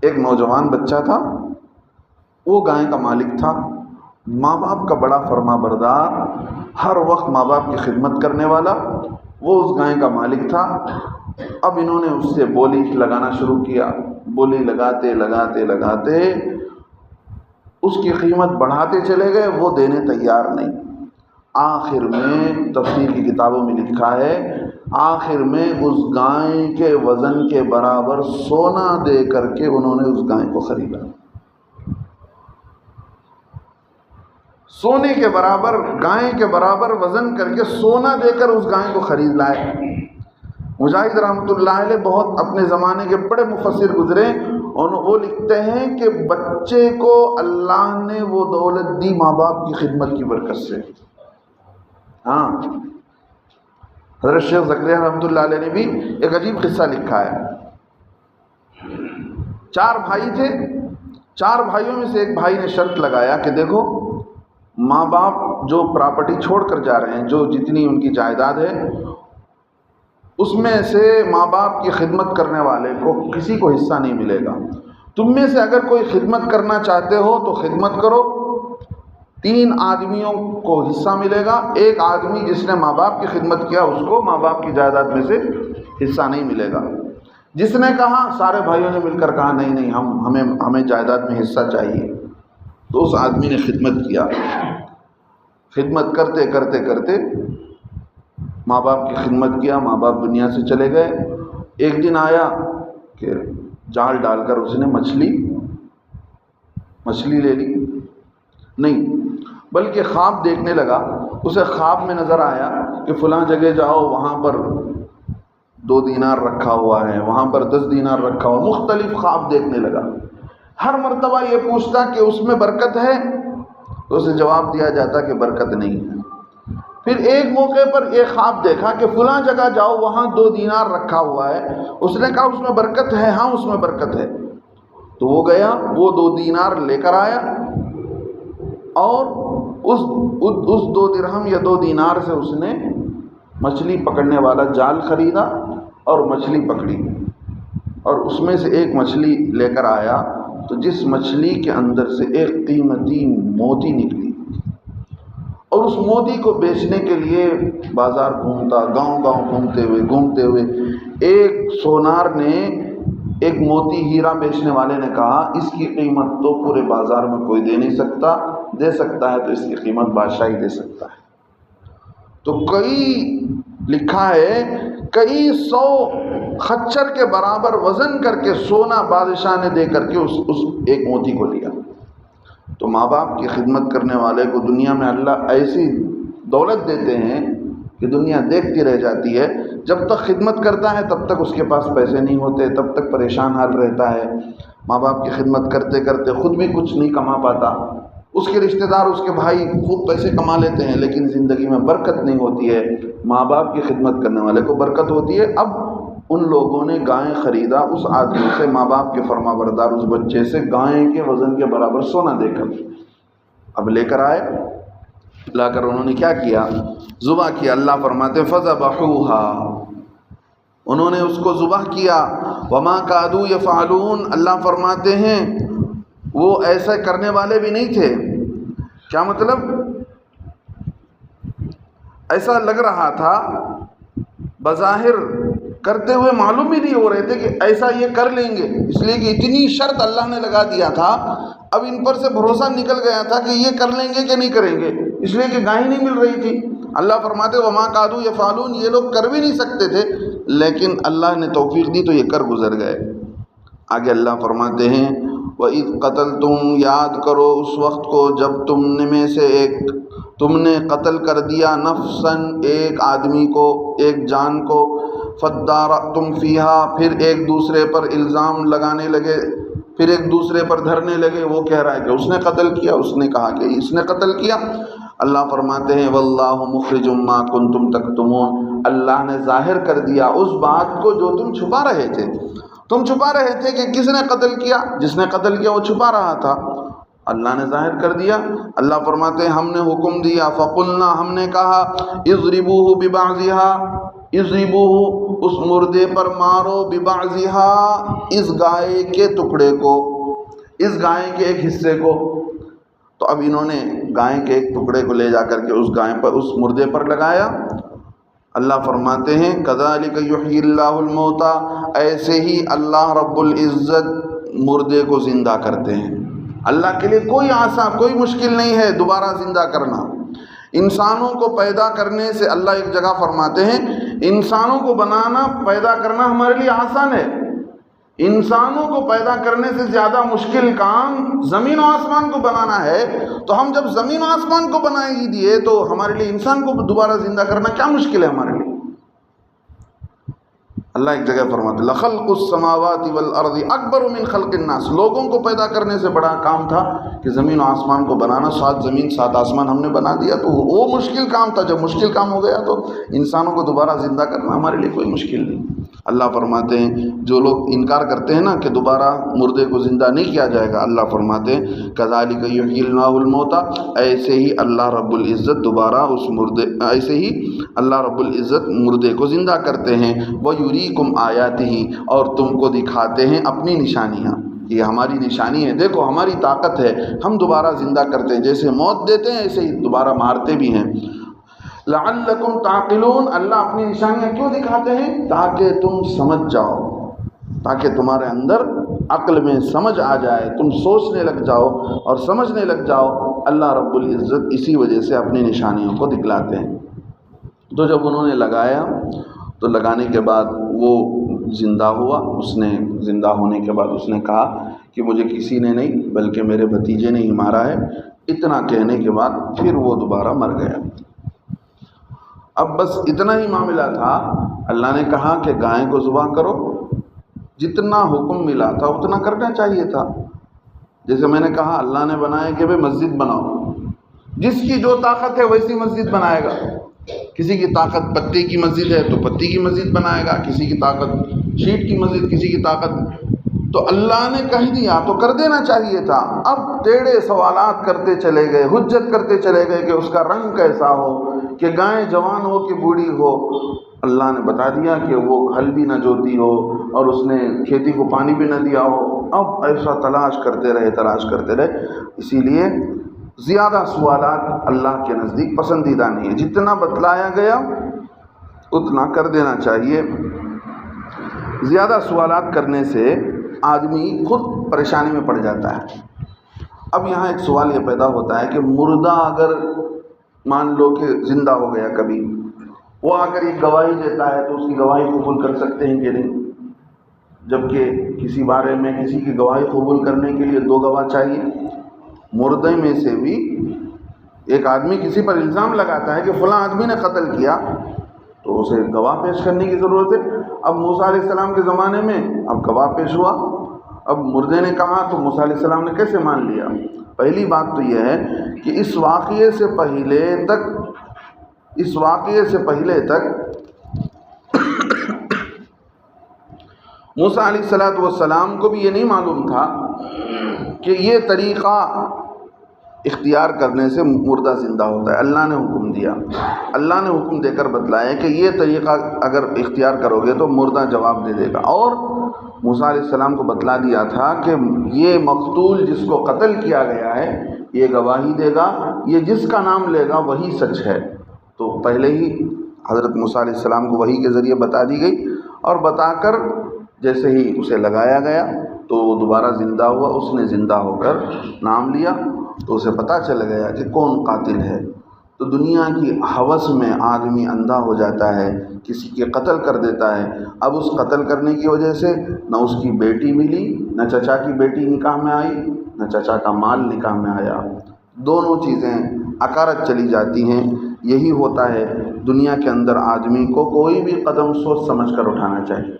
ایک نوجوان بچہ تھا، وہ گائے کا مالک تھا، ماں باپ کا بڑا فرما بردار، ہر وقت ماں باپ کی خدمت کرنے والا، وہ اس گائے کا مالک تھا۔ اب انہوں نے اس سے بولی لگانا شروع کیا، بولی لگاتے لگاتے لگاتے اس کی قیمت بڑھاتے چلے گئے، وہ دینے تیار نہیں۔ آخر میں تفسیر کی کتابوں میں لکھا ہے، آخر میں اس گائے کے وزن کے برابر سونا دے کر کے انہوں نے اس گائے کو خریدا۔ سونے کے برابر، گائے کے برابر وزن کر کے سونا دے کر اس گائے کو خرید لائے۔ مجاہد رحمۃ اللہ علیہ بہت اپنے زمانے کے بڑے مفسر گزرے، اور وہ لکھتے ہیں کہ بچے کو اللہ نے وہ دولت دی ماں باپ کی خدمت کی برکت سے۔ ہاں، حضرت شیخ زکریا رحمۃ اللہ علیہ نے بھی ایک عجیب قصہ لکھا ہے۔ 4 بھائی تھے، 4 بھائیوں میں سے ایک بھائی نے شرط لگایا کہ دیکھو، ماں باپ جو پراپرٹی چھوڑ کر جا رہے ہیں، جو جتنی ان کی جائیداد ہے، اس میں سے ماں باپ کی خدمت کرنے والے کو کسی کو حصہ نہیں ملے گا۔ تم میں سے اگر کوئی خدمت کرنا چاہتے ہو تو خدمت کرو، 3 آدمیوں کو حصہ ملے گا، ایک آدمی جس نے ماں باپ کی خدمت کیا اس کو ماں باپ کی جائیداد میں سے حصہ نہیں ملے گا۔ جس نے کہا، سارے بھائیوں نے مل کر کہا نہیں نہیں، ہمیں جائیداد میں حصہ چاہیے، تو اس آدمی نے خدمت کیا۔ خدمت کرتے کرتے کرتے ماں باپ کی خدمت کیا، ماں باپ دنیا سے چلے گئے۔ ایک دن آیا کہ جال ڈال کر اس نے مچھلی لے لی، نہیں بلکہ خواب دیکھنے لگا۔ اسے خواب میں نظر آیا کہ فلاں جگہ جاؤ، وہاں پر 2 دینار رکھا ہوا ہے، وہاں پر 10 دینار رکھا ہوا، مختلف خواب دیکھنے لگا۔ ہر مرتبہ یہ پوچھتا کہ اس میں برکت ہے، تو اسے جواب دیا جاتا کہ برکت نہیں ہے۔ پھر ایک موقع پر ایک خواب دیکھا کہ فلاں جگہ جاؤ، وہاں 2 دینار رکھا ہوا ہے۔ اس نے کہا اس میں برکت ہے، ہاں اس میں برکت ہے۔ تو وہ گیا، وہ 2 دینار لے کر آیا، اور اس 2 درہم یا 2 دینار سے اس نے مچھلی پکڑنے والا جال خریدا اور مچھلی پکڑی، اور اس میں سے ایک مچھلی لے کر آیا، تو جس مچھلی کے اندر سے ایک قیمتی موتی نکلی، اور اس موتی کو بیچنے کے لیے بازار گھومتا، گاؤں گاؤں گھومتے ہوئے ایک سونار نے، ایک موتی ہیرا بیچنے والے نے کہا اس کی قیمت تو پورے بازار میں کوئی دے نہیں سکتا، دے سکتا ہے تو اس کی قیمت بادشاہ ہی دے سکتا ہے۔ تو لکھا ہے کئی 100 خچر کے برابر وزن کر کے سونا بادشاہ نے دے کر کے اس ایک موتی کو لیا۔ تو ماں باپ کی خدمت کرنے والے کو دنیا میں اللہ ایسی دولت دیتے ہیں کہ دنیا دیکھتی رہ جاتی ہے۔ جب تک خدمت کرتا ہے تب تک اس کے پاس پیسے نہیں ہوتے، تب تک پریشان حال رہتا ہے۔ ماں باپ کی خدمت کرتے کرتے خود بھی کچھ نہیں کما پاتا، اس کے رشتہ دار، اس کے بھائی خوب پیسے کما لیتے ہیں، لیکن زندگی میں برکت نہیں ہوتی ہے۔ ماں باپ کی خدمت کرنے والے کو برکت ہوتی ہے۔ اب ان لوگوں نے گائے خریدا اس آدمی سے، ماں باپ کے فرما بردار اس بچے سے، گائے کے وزن کے برابر سونا دے کر۔ اب لے کر آئے، لا کر انہوں نے کیا کیا؟ ذبح کیا۔ اللہ فرماتے فَذَبَحُوهَا، انہوں نے اس کو ذبح کیا۔ وَمَا كَادُوا يَفْعَلُونَ، اللہ فرماتے ہیں وہ ایسا کرنے والے بھی نہیں تھے۔ کیا مطلب؟ ایسا لگ رہا تھا، بظاہر کرتے ہوئے معلوم ہی نہیں ہو رہے تھے کہ ایسا یہ کر لیں گے، اس لیے کہ اتنی شرط اللہ نے لگا دیا تھا۔ اب ان پر سے بھروسہ نکل گیا تھا کہ یہ کر لیں گے کہ نہیں کریں گے، اس لیے کہ گائے نہیں مل رہی تھی۔ اللہ فرماتے وما کادوا یفعلون، یہ لوگ کر بھی نہیں سکتے تھے، لیکن اللہ نے توفیق دی تو یہ کر گزر گئے۔ آگے اللہ فرماتے ہیں وَإِذْ قَتَلْتُمْ، یاد کرو اس وقت کو جب تم نے قتل کر دیا نفساً، ایک آدمی کو، ایک جان کو، فَادَّارَأْتُمْ فِيهَا، پھر ایک دوسرے پر الزام لگانے لگے، پھر ایک دوسرے پر دھرنے لگے۔ وہ کہہ رہا ہے کہ اس نے قتل کیا، اس نے کہا کہ اس نے قتل کیا۔ اللہ فرماتے ہیں وَاللَّهُ مُخْرِجٌ مَا كُنْتُمْ تَكْتُمُونَ، اللہ نے ظاہر کر دیا اس بات کو جو تم چھپا رہے تھے۔ تم چھپا رہے تھے کہ کس نے قتل کیا، جس نے قتل کیا وہ چھپا رہا تھا، اللہ نے ظاہر کر دیا۔ اللہ فرماتے ہیں ہم نے حکم دیا، فَقُلْنَا، ہم نے کہا، اضربوه ببعضها، اضربوہ، اس مردے پر مارو، ببعضھا، اس گائے کے ٹکڑے کو، اس گائے کے ایک حصے کو۔ تو اب انہوں نے گائے کے ایک ٹکڑے کو لے جا کر کے اس گائے پر، اس مردے پر لگایا۔ اللہ فرماتے ہیں کذالک یحیی اللہ الموتیٰ، ایسے ہی اللہ رب العزت مردے کو زندہ کرتے ہیں۔ اللہ کے لیے کوئی آسان، کوئی مشکل نہیں ہے دوبارہ زندہ کرنا۔ انسانوں کو پیدا کرنے سے، اللہ ایک جگہ فرماتے ہیں انسانوں کو بنانا، پیدا کرنا ہمارے لیے آسان ہے، انسانوں کو پیدا کرنے سے زیادہ مشکل کام زمین و آسمان کو بنانا ہے۔ تو ہم جب زمین و آسمان کو بنا ہی دیے تو ہمارے لیے انسان کو دوبارہ زندہ کرنا کیا مشکل ہے ہمارے لیے؟ اللہ ایک جگہ فرماتے لخلق السماوات والارض اکبر من خلق الناس، لوگوں کو پیدا کرنے سے بڑا کام تھا کہ زمین و آسمان کو بنانا، 7 زمین 7 آسمان ہم نے بنا دیا، تو وہ مشکل کام تھا۔ جب مشکل کام ہو گیا تو انسانوں کو دوبارہ زندہ کرنا ہمارے لیے کوئی مشکل نہیں۔ اللہ فرماتے ہیں جو لوگ انکار کرتے ہیں نا کہ دوبارہ مردے کو زندہ نہیں کیا جائے گا، اللہ فرماتے ہیں کذالک یحیی اللہ الموتیٰ، ایسے ہی اللہ رب العزت دوبارہ اس مردے، ایسے ہی اللہ رب العزت مردے کو زندہ کرتے ہیں۔ وَيُرِيكُمْ آیاتہ، اور تم کو دکھاتے ہیں اپنی نشانیاں، یہ ہماری نشانی ہے، دیکھو ہماری طاقت ہے، ہم دوبارہ زندہ کرتے ہیں، جیسے موت دیتے ہیں ایسے ہی دوبارہ مارتے بھی ہیں۔ لعلکم تعقلون، اللہ اپنی نشانیاں کیوں دکھاتے ہیں؟ تاکہ تم سمجھ جاؤ، تاکہ تمہارے اندر عقل میں سمجھ آ جائے، تم سوچنے لگ جاؤ اور سمجھنے لگ جاؤ۔ اللہ رب العزت اسی وجہ سے اپنی نشانیوں کو دکھلاتے ہیں۔ تو جب انہوں نے لگایا تو لگانے کے بعد وہ زندہ ہوا، اس نے زندہ ہونے کے بعد اس نے کہا کہ مجھے کسی نے نہیں بلکہ میرے بھتیجے نے ہی مارا ہے۔ اتنا کہنے کے بعد پھر وہ دوبارہ مر گیا۔ اب بس اتنا ہی معاملہ تھا، اللہ نے کہا کہ گائے کو ذبح کرو، جتنا حکم ملا تھا اتنا کرنا چاہیے تھا۔ جیسے میں نے کہا اللہ نے بنایا کہ بھئی مسجد بناؤ، جس کی جو طاقت ہے ویسی مسجد بنائے گا۔ کسی کی طاقت پتے کی مسجد ہے تو پتی کی مسجد بنائے گا، کسی کی طاقت شیٹ کی مسجد، کسی کی طاقت، تو اللہ نے کہہ دیا تو کر دینا چاہیے تھا۔ اب ٹیڑھے سوالات کرتے چلے گئے، حجت کرتے چلے گئے کہ اس کا رنگ کیسا ہو، کہ گائے جوان ہو کہ بوڑھی ہو۔ اللہ نے بتا دیا کہ وہ ہل بھی نہ جوتی ہو اور اس نے کھیتی کو پانی بھی نہ دیا ہو۔ اب ایسا تلاش کرتے رہے۔ اسی لیے زیادہ سوالات اللہ کے نزدیک پسندیدہ نہیں ہے، جتنا بتلایا گیا اتنا کر دینا چاہیے۔ زیادہ سوالات کرنے سے آدمی خود پریشانی میں پڑ جاتا ہے۔ اب یہاں ایک سوال یہ پیدا ہوتا ہے کہ مردہ اگر مان لو کہ زندہ ہو گیا کبھی، وہ اگر ایک گواہی دیتا ہے تو اس کی گواہی قبول کر سکتے ہیں کہ نہیں؟ جبکہ کسی بارے میں کسی کی گواہی قبول کرنے کے لیے 2 گواہ چاہیے۔ مردے میں سے بھی ایک آدمی کسی پر الزام لگاتا ہے کہ فلاں آدمی نے قتل کیا، تو اسے گواہ پیش کرنے کی ضرورت ہے۔ اب موسیٰ علیہ السلام کے زمانے میں اب گواہ پیش ہوا، اب مردے نے کہا تو موسیٰ علیہ السلام نے کیسے مان لیا؟ پہلی بات تو یہ ہے کہ اس واقعے سے پہلے تک موسیٰ علیہ السلام کو بھی یہ نہیں معلوم تھا کہ یہ طریقہ اختیار کرنے سے مردہ زندہ ہوتا ہے۔ اللہ نے حکم دیا، اللہ نے حکم دے کر بتلایا کہ یہ طریقہ اگر اختیار کرو گے تو مردہ جواب دے دے گا، اور موسیٰ علیہ السلام کو بتلا دیا تھا کہ یہ مقتول جس کو قتل کیا گیا ہے یہ گواہی دے گا، یہ جس کا نام لے گا وہی سچ ہے۔ تو پہلے ہی حضرت موسیٰ علیہ السلام کو وحی کے ذریعے بتا دی گئی، اور بتا کر جیسے ہی اسے لگایا گیا تو وہ دوبارہ زندہ ہوا، اس نے زندہ ہو کر نام لیا تو اسے پتہ چل گیا کہ کون قاتل ہے۔ تو دنیا کی ہوس میں آدمی اندھا ہو جاتا ہے، کسی کے قتل کر دیتا ہے۔ اب اس قتل کرنے کی وجہ سے نہ اس کی بیٹی ملی، نہ چچا کی بیٹی نکاح میں آئی، نہ چچا کا مال نکاح میں آیا، دونوں چیزیں اکارت چلی جاتی ہیں۔ یہی ہوتا ہے دنیا کے اندر، آدمی کو کوئی بھی قدم سوچ سمجھ کر اٹھانا چاہیے،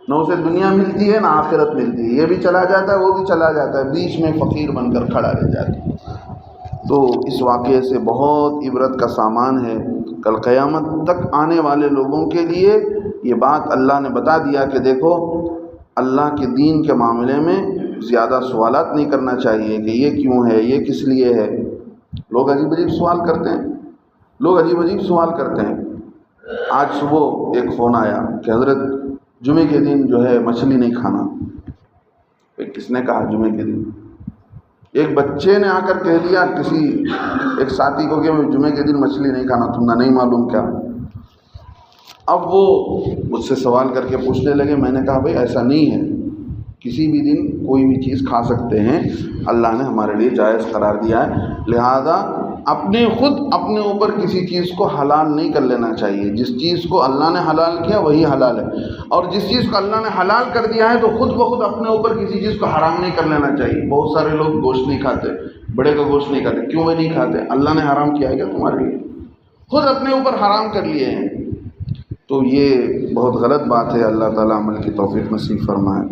نہ اسے دنیا ملتی ہے نہ آخرت ملتی ہے، یہ بھی چلا جاتا ہے وہ بھی چلا جاتا ہے، بیچ میں فقیر بن کر کھڑا رہ جاتا ہے۔ تو اس واقعے سے بہت عبرت کا سامان ہے۔ کل قیامت تک آنے والے لوگوں کے لیے یہ بات اللہ نے بتا دیا کہ دیکھو اللہ کے دین کے معاملے میں زیادہ سوالات نہیں کرنا چاہیے کہ یہ کیوں ہے، یہ کس لیے ہے۔ لوگ عجیب عجیب سوال کرتے ہیں، آج صبح ایک فون آیا کہ حضرت جمعے کے دن جو ہے مچھلی نہیں کھانا. کس نے کہا جمعے کے دن؟ ایک بچے نے آ کر کہہ دیا کسی ایک ساتھی کو کہ میں جمعے کے دن مچھلی نہیں کھانا، تم نے نہیں معلوم کیا؟ اب وہ مجھ سے سوال کر کے پوچھنے لگے. میں نے کہا بھائی ایسا نہیں ہے، کسی بھی دن کوئی بھی چیز کھا سکتے ہیں، اللہ نے ہمارے لیے جائز قرار دیا ہے. لہذا خود اپنے اوپر کسی چیز کو حلال نہیں کر لینا چاہیے. جس چیز کو اللہ نے حلال کیا وہی حلال ہے، اور جس چیز کو اللہ نے حلال کر دیا ہے تو خود بخود اپنے اوپر کسی چیز کو حرام نہیں کر لینا چاہیے. بہت سارے لوگ گوشت نہیں کھاتے، بڑے کا گوشت نہیں کھاتے. کیوں وہ نہیں کھاتے؟ اللہ نے حرام کیا ہے کیا تمہارے لیے؟ خود اپنے اوپر حرام کر لیے ہیں. تو یہ بہت غلط بات ہے. اللہ تعالیٰ عمل کی توفیق نصیب فرمائے.